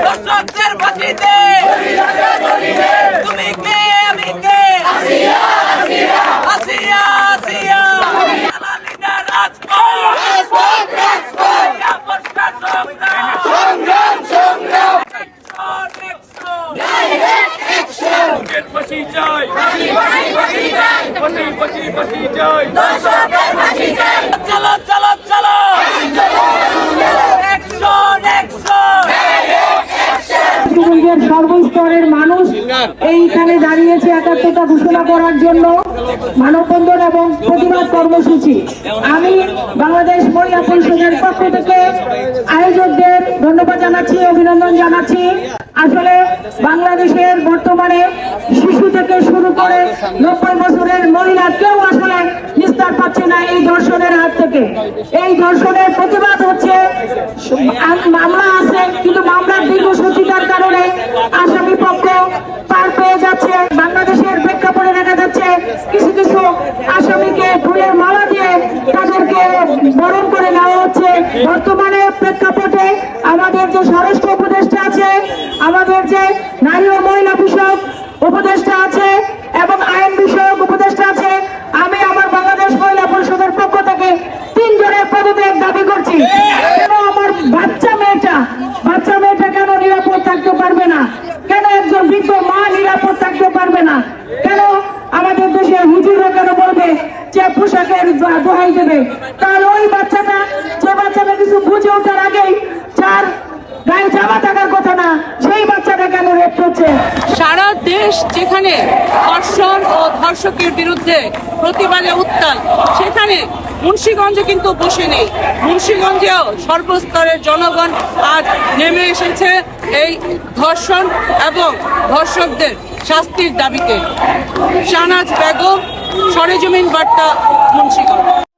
দর্শকদের ফাঁসিতে তুমি কে আমি কে আসিয়া জালালিনা রাজপথ ফাঁসি চাই ফাঁসি চাই চলো চলো চলো যুবলীগের সর্বস্তরের মানুষ এইখানে দাঁড়িয়েছে একাত্মতা ঘোষণা করার জন্য মানববন্ধন এবং প্রতিবাদ কর্মসূচি। আমি বাংলাদেশ মহিলা পরিষদের পক্ষ থেকে আয়োজকদের ধন্যবাদ জানাচ্ছি, অভিনন্দন জানাচ্ছি। আসলে বাংলাদেশের বর্তমানে শিশু থেকে শুরু করে 90 বছরের মহিলা কেউ আসলে নিস্তার পাচ্ছে না এই ধর্ষণের হাত থেকে। এই ধর্ষণের প্রতিবাদ হচ্ছে, মামলা আছে কিন্তু মামলার দীর্ঘসূচিতার কারণে আসামি পক্ষ পার পেয়ে যাচ্ছে। বাংলাদেশের প্রেক্ষাপটে দেখা যাচ্ছে কিছু কিছু আসামিকে ফুলের মালা দিয়ে তাদেরকে বরণ করে নেওয়া হচ্ছে। বর্তমানে প্রেক্ষাপটে আমাদের যে স্বরাষ্ট্র উপদেষ্টা আছে, আমাদের যে নারী ও মহিলা বিষয়ক উপদেষ্টা আছে এবং আইন বিষয়ক উপদেষ্টা আছে, আমি আমার বাংলাদেশ মহিলা পরিষদের পক্ষ থেকে 3 জনের পদত্যাগ দাবি করছি। কেন আমার বাচ্চা মেয়েটা কেন নিরাপদ থাকতে পারবে না? কেন একজন বৃদ্ধ মা নিরাপদ থাকতে পারবে না? কেন আমাদের দেশের হুজুররা কেন বলবে যে পোশাকের দোহাই দেবে? তাহলে ওই বাচ্চাটা, যে বাচ্চাটা কিছু বুঝে ওঠার আগেই যার গায়ে জামা থাকার কথা না, সেই বাচ্চাটা কেন রেপ হচ্ছে? সারা দেশ যেখানে ধর্ষণ ও ধর্ষকের বিরুদ্ধে প্রতিবাদে উত্তাল, সেখানে মুন্সিগঞ্জে কিন্তু বসে নেই। মুন্সিগঞ্জেও সর্বস্তরের জনগণ আজ নেমে এসেছে এই ধর্ষণ এবং ধর্ষকদের শাস্তির দাবিতে। শাহনাজ বেগম, সরেজমিন বার্তা, মুন্সিগঞ্জ।